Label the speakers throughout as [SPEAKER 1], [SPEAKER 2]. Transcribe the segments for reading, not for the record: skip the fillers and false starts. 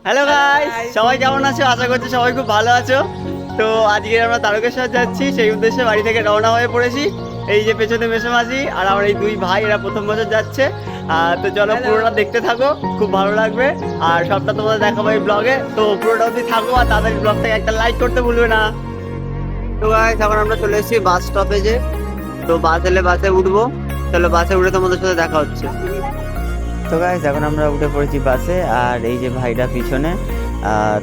[SPEAKER 1] Hello guys, সবাই কেমন আছো? আশা করছি সবাই খুব ভালো আছো। তো আজকে আমরা তারকেশ্বর যাচ্ছি, সেই উদ্দেশ্যে বাড়ি থেকে রওনা হয়ে পড়েছি। এই যে পেছনে মেসোমাসি আর আমার এই দুই ভাই, এরা প্রথম বছর যাচ্ছে। তো চলো পুরোটা দেখতে থাকো, খুব ভালো লাগবে। আর সবটা তোমাদের দেখাবো এই ব্লগে, তো পুরোটা অবধি থাকো আর তাদের ব্লগটাকে একটা লাইক করতে ভুলবে না। তো গাইস, এখন আমরা চলে এসেছি বাস স্টপেজে। তো বাস এলে বাসে উঠবো, চলো বাসে উঠে তোমাদের সাথে দেখা হচ্ছে। তো গাইস, এখন আমরা উঠে পড়েছি বাসে, আর এই যে ভাইরা পিছনে।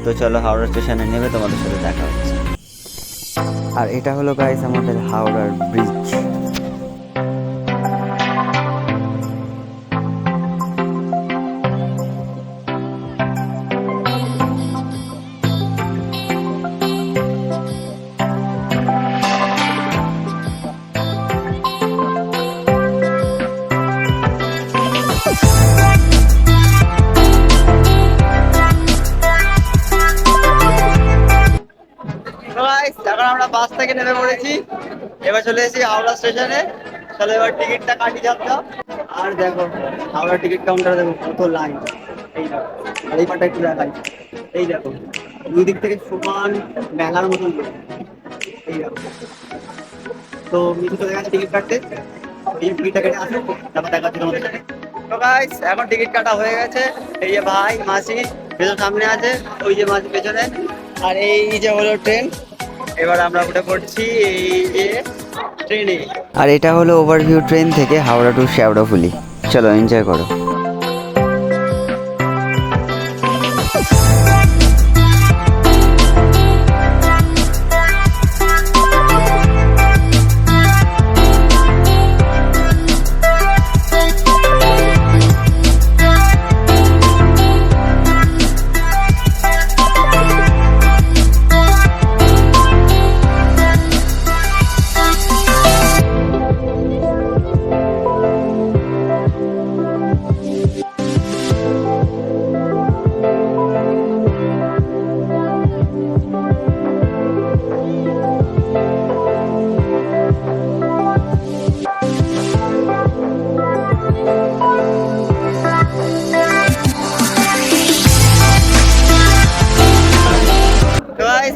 [SPEAKER 1] তো চলো হাওড়া স্টেশনে নেমে তোমাদের সাথে দেখা হচ্ছে। আর এটা হলো গাইস আমাদের হাওড়ার ব্রিজ। এখন আমরা বাস থেকে নেমে পড়েছি, এবার চলে এসেছি হাওড়া স্টেশনে। চলো এবার টিকিটটা কাটি যাবো। আর দেখো হাওড়া টিকিট কাউন্টারে দেখো কত লাইন। এই দেখো, আর এই পাটা একটু দেখাই। এই দেখো দুই দিক থেকে সমান মেলার মতন লোক। এই দেখো, তো মিঠু চলে গেছে টিকিট কাটতে। এই যে টিকিটটা কেটে আসো, তারপর দেখা হচ্ছে তোমাদের সাথে। তো গাইস, এখন টিকিট কাটা হয়ে গেছে। এই যে ভাই মাসি পেছনে সামনে আছে, ওই যে মাসি পেছনে। আর এই যে হলো ট্রেন, এবার আমরা উঠে পড়ছি এই যে ট্রেনে। আর এটা হলো ওভারভিউ ট্রেন থেকে হাওড়া টু শেওড়াফুলি। চলো এনজয় করো।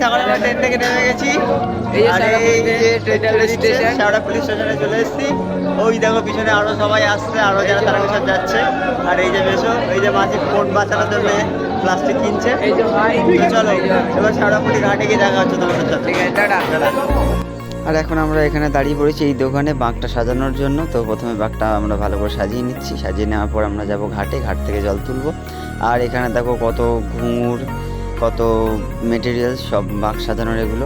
[SPEAKER 1] এখন আমরা ট্রেন থেকে নেমে গেছি, আর এই যে ট্রেন স্টেশন শেওড়াফুলি স্টেশনে চলে এসেছি। ওই দেখো পিছনে আরো সবাই আসছে, আরো যারা তারকেশ্বর যাচ্ছে। আর এই যে বেশো, এই যে মাঝি ফোন বাঁচানোর জন্য প্লাস্টিক কিনছে। চলো এবার শেওড়াফুলি ঘাটে গিয়ে দেখা হচ্ছে তোমাদের সাথে। আর এখন আমরা এখানে দাঁড়িয়ে পড়েছি এই দোকানে বাঁকটা সাজানোর জন্য। তো প্রথমে বাঁকটা আমরা ভালো করে সাজিয়ে নিচ্ছি, সাজিয়ে নেওয়ার পর আমরা যাব ঘাটে, ঘাট থেকে জল তুলবো। আর এখানে দেখো কত ঘুঙুর, কত মেটেরিয়ালস, সব বাঁক সাজানোর এগুলো।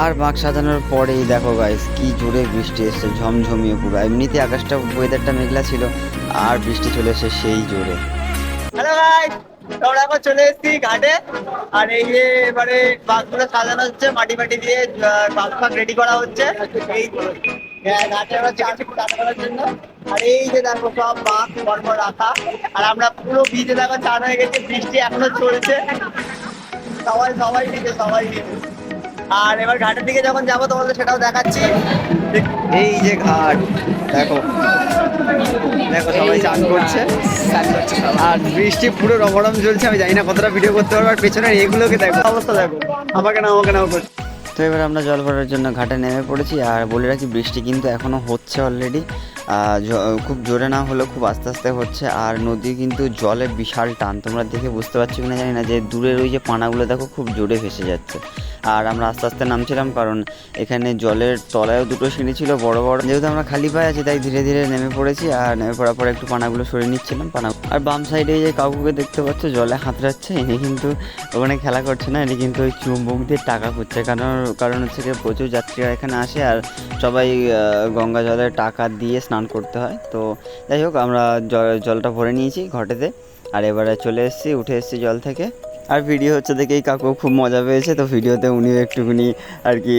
[SPEAKER 1] আর বাঁক সাজানোর পরেই দেখো গাইস কি জোরে বৃষ্টি এসছে, ঝমঝমিয়ে পুরো। এমনিতে আকাশটা ওয়েদারটা মেঘলা ছিল, আর বৃষ্টি চলে এসে সেই জোরে। হ্যালো গাইস, আমরা এখন চলে এসেছি ঘাটে। আর এই যে এবারে বাঁকগুলো সাজানো হচ্ছে, মাটি মাটি দিয়ে বাঁক ফাঁক রেডি করা হচ্ছে এই ঘাটে আমরা চারটে চাষ করার জন্য। আর এই যে দেখো সব বাঁক পরপর রাখা, আর আমরা পুরো ভিজে দেখো চান হয়ে গেছে, বৃষ্টি এখনো চলছে। সবাই সবাই ভিজে, সবাই ভিজে। আর এবার ঘাটের দিকে যখন যাবো তোমাদের সেটাও দেখাচ্ছি। এই যে ঘাট দেখো, দেখো সবাই চান করছে, আর বৃষ্টি পুরো রমরম চলছে। আমি জানি না কতটা ভিডিও করতে পারবো, আর পেছনের এগুলোকে দেখো অবস্থা দেখো, আমাকে নাও করছে। তো এবার আমরা জল ভরার জন্য ঘাটে নেমে পড়েছি। আর বলে রাখি বৃষ্টি কিন্তু এখনও হচ্ছে অলরেডি, খুব জোরে না হলেও খুব আস্তে আস্তে হচ্ছে। আর নদী কিন্তু জলে বিশাল টান, তোমরা দেখে বুঝতে পারছো কিনা জানি না, যে দূরের ওই যে পানাগুলো দেখো খুব জোরে ভেসে যাচ্ছে। আর আমরা আস্তে আস্তে নামছিলাম, কারণ এখানে জলের তলায়ও দুটো সিঁড়ি ছিল বড় বড়। যেহেতু আমরা খালি পায়ে আছি, তাই ধীরে ধীরে নেমে পড়েছি। আর নেমে পড়ার পরে একটু পানাগুলো সরিয়ে নিচ্ছিলাম পানা। আর বাম সাইডে যে কাকুকে দেখতে পাচ্ছ জলে হাতড়াচ্ছে, ইনি কিন্তু ওখানে খেলা করছে না, ইনি কিন্তু ওই চুম্বক দিয়ে টাকা খুঁজছে। কারণ হচ্ছে কি প্রচুর যাত্রীরা এখানে আসে, আর সবাই গঙ্গা জলে টাকা দিয়ে স্নান করতে হয়। তো যাই হোক, আমরা জলটা ভরে নিয়েছি ঘটেতে। আর এবারে চলে এসেছি, উঠে এসেছি জল থেকে। আর ভিডিও হচ্ছে দেখে এই কাকু খুব মজা পেয়েছে, তো ভিডিওতে উনিও একটুখানি আর কি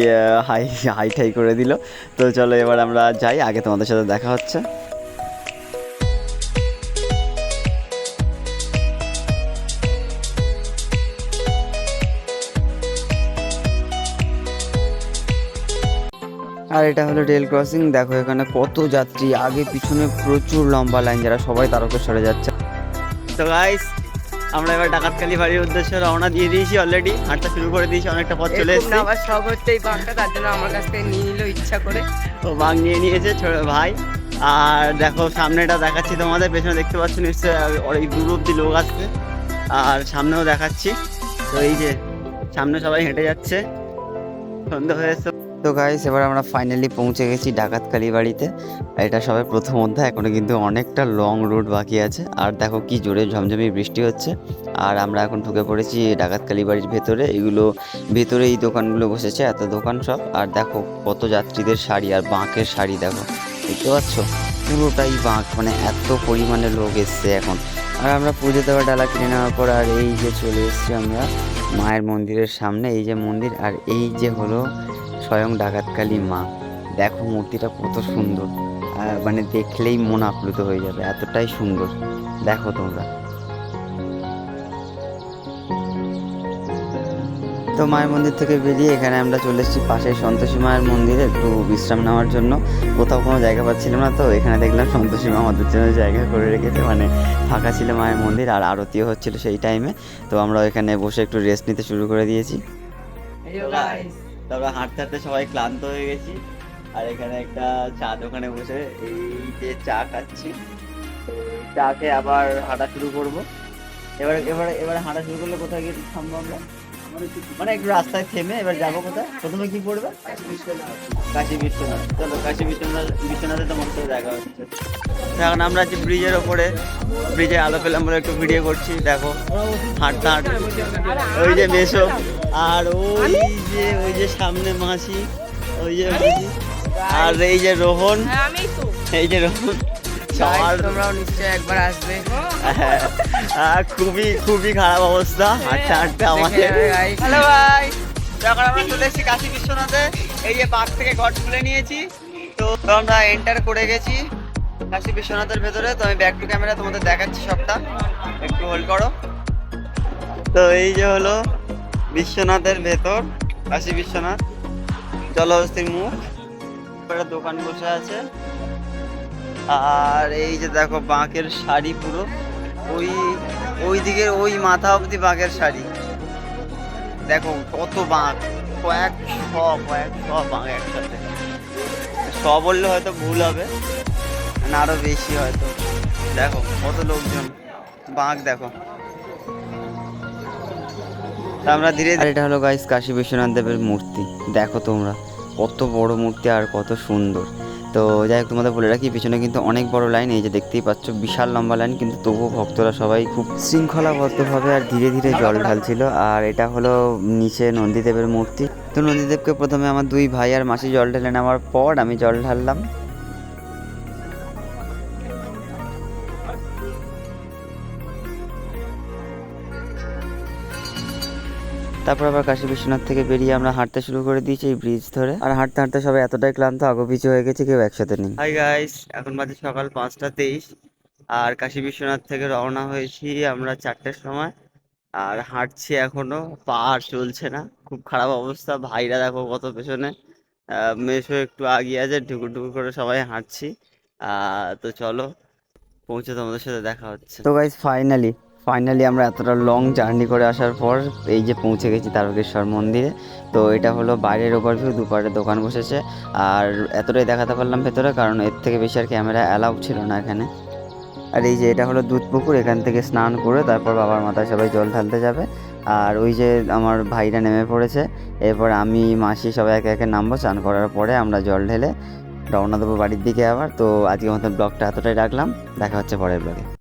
[SPEAKER 1] হাই ঠাই করে দিল। তো চলো এবার আমরা যাই, আগে তোমাদের সাথে দেখা হচ্ছে। আর এটা হলো রেল ক্রসিং। দেখো এখানে কত যাত্রী, আগে পিছনে প্রচুর লম্বা লাইন, যারা সবাই তারকেশ্বরে যাচ্ছে। তো গাইস আমরা এবার ডাকাতকালী বাড়ির উদ্দেশ্যে রওনা দিয়ে দিয়েছি, অলরেডি হাঁটতে শুরু করে দিয়েছি, অনেকটা পথ চলে এসেছি।
[SPEAKER 2] আবার সব হচ্ছে এই বাঘটা, তার জন্য আমার কাছ থেকে নিয়ে নিল ইচ্ছা করে।
[SPEAKER 1] তো বাঘ নিয়ে নিয়েছে ছোট ভাই। আর দেখো সামনেটা দেখাচ্ছি তোমাদের, পেছনে দেখতে পাচ্ছ নিশ্চয়ই অনেক দূর অব্দি লোক আসছে। আর সামনেও দেখাচ্ছি, তো এই যে সামনে সবাই হেঁটে যাচ্ছে, সন্ধ্যা হয়েছে। তো গাইস এবার আমরা ফাইনালি পৌঁছে গেছি ডাকাতকালী বাড়িতে। এটা সবাই প্রথম অধ্যায়, এখনো কিন্তু অনেকটা লং রুট বাকি আছে। আর দেখো কি জোরে ঝমঝমি বৃষ্টি হচ্ছে। আর আমরা এখন ঢুকে পড়েছি ডাকাতকালী বাড়ির ভেতরে। এগুলো ভেতরে এই দোকানগুলো বসেছে, এত দোকান সব। আর দেখো কত যাত্রীদের শাড়ি, আর বাঁকের শাড়ি দেখো, দেখতে পাচ্ছ পুরোটাই বাঁক, মানে এত পরিমাণে লোক এসছে এখন। আর আমরা পুজো দেওয়ার ডালা কিনে নেওয়ার পর আর এই যে চলে এসেছি আমরা মায়ের মন্দিরের সামনে। এই যে মন্দির, আর এই যে হলো স্বয়ং ডাকাতকালী মা। দেখো মূর্তিটা কত সুন্দর, মানে দেখলেই মন আপ্লুত হয়ে যাবে, এতটাই সুন্দর। দেখো তোমরা। তো মায়ের মন্দির থেকে বেরিয়ে এখানে আমরা চলে এসেছি পাশের সন্তোষী মায়ের মন্দিরে একটু বিশ্রাম নেওয়ার জন্য। কোথাও কোনো জায়গা পাচ্ছিলাম না, তো এখানে দেখলাম সন্তোষী মা আমাদের জন্য জায়গা করে রেখেছে, মানে ফাঁকা ছিল মায়ের মন্দির, আর আরতিও হচ্ছিল সেই টাইমে। তো আমরা এখানে বসে একটু রেস্ট নিতে শুরু করে দিয়েছি। তারপর হাঁটতে হাঁটতে সবাই ক্লান্ত হয়ে গেছি। আর এখানে একটা চা দোকানে বসে এই যে চা খাচ্ছি, তো চা খেয়ে আবার হাঁটা শুরু করবো। এবার হাঁটা শুরু করলে কোথায় গিয়ে থামবো আমরা, মানে একটু রাস্তায় থেমে এবার যাবো কোথায়, প্রথমে কি পড়বে? কাশী বিশ্বনাথ। চলো কাশী বিশ্বনাথে তোমার সাথে দেখা হচ্ছে। এখন আমরা আছি ব্রিজের ওপরে, ব্রিজে আলো পেলাম বলে একটু ভিডিও করছি। দেখো হাঁটতে হাঁটতে ওই যে মেশো, আর ওই যে সামনে মাসি, ওই যে মাসি, আর এই যে রোহন, এই যে রোহন।
[SPEAKER 2] তোমরাও নিশ্চয়ই একবার আসবে।
[SPEAKER 1] খুবই খারাপ অবস্থা হাঁটতে হাঁটতে আমাদের। হ্যালো ভাই, এখন আমরা চলে এসেছি কাশী বিশ্বনাথে। এই যে বাঘ থেকে ঘট তুলে নিয়েছি, তো আমরা এন্টার করে গেছি কাশী বিশ্বনাথের ভেতরে। তো আমি ব্যাক টু ক্যামেরা তোমাদের দেখাচ্ছি সবটা, একটু হোল্ড করো। তো এই যে হলো বিশ্বনাথের ভেতর, কাশী বিশ্বনাথ জলহস্তির মুখ। একটা দোকান বসে আছে, আর এই যে দেখো বাঁকের শাড়ি, পুরো ওই দিকের ওই মাথা অবধি বাঁকের শাড়ি। দেখো কত বাঁক, কয়েকশো বাঁক একসাথে। শ বললে হয়তো ভুল হবে, না আরো বেশি হয়তো। দেখো কত লোকজন, বাঁক দেখো। আমরা ধীরে ধীরে, এটা হলো গাইস কাশী বিশ্বনাথ দেবের মূর্তি। দেখো তোমরা কত বড় মূর্তি আর কত সুন্দর। তো যাই হোক তোমাদের বলে রাখি, পিছনে কিন্তু অনেক বড় লাইন, এই যে দেখতেই পাচ্ছ বিশাল লম্বা লাইন, কিন্তু তবুও ভক্তরা সবাই খুব শৃঙ্খলাবদ্ধভাবে আর ধীরে ধীরে জল ঢালছিল। আর এটা হলো নিচে নন্দীদেবের মূর্তি। তো নন্দীদেবকে প্রথমে আমার দুই ভাই আর মাসি জল ঢেলে নেওয়ার পর আমি জল ঢাললাম। তারপর আবার কাশী বিশ্বনাথ থেকে বেরিয়ে আমরা হাঁটতে শুরু করে দিয়েছি এই ব্রিজ ধরে। আর হাঁটতে হাঁটতে সবাই এতটাই ক্লান্ত, পিছু হয়ে গেছে, কেউ একসাথে নেই। হাই গাইস, এখন বাজে সকাল 5:23, আর কাশী বিশ্বনাথ থেকে রওনা হয়েছি আমরা 4টের সময়। আর হাঁটছি এখনো, পা আর চলছে না, খুব খারাপ অবস্থা। ভাইরা দেখো কত পেছনে, মেশো একটু আগিয়ে আছে, ঢুকুর ঢুকুর করে সবাই হাঁটছি। তো চলো পৌঁছে তোমাদের সাথে দেখা হচ্ছে। তো গাইস ফাইনালি আমরা এতটা লং জার্নি করে আসার পর এই যে পৌঁছে গেছি তারকেশ্বর মন্দিরে। তো এটা হলো বাইরের ওভারভিউ, দুপারে দোকান বসেছে। আর এতটাই দেখাতে পারলাম ভেতরে, কারণ এর থেকে বেশি আর ক্যামেরা অ্যালাউ ছিল না এখানে। আর এই যে এটা হলো দুধ পুকুর, এখান থেকে স্নান করে তারপর বাবার মাথায় সবাই জল ঢালতে যাবে। আর ওই যে আমার ভাইরা নেমে পড়েছে, এরপর আমি মাসি সবাই একে একে নামবো। স্নান করার পরে আমরা জল ঢেলে রওনা দেবো বাড়ির দিকে আবার। তো আজকের মতন ব্লগটা এতটাই রাখলাম, দেখা হচ্ছে পরের ব্লগে।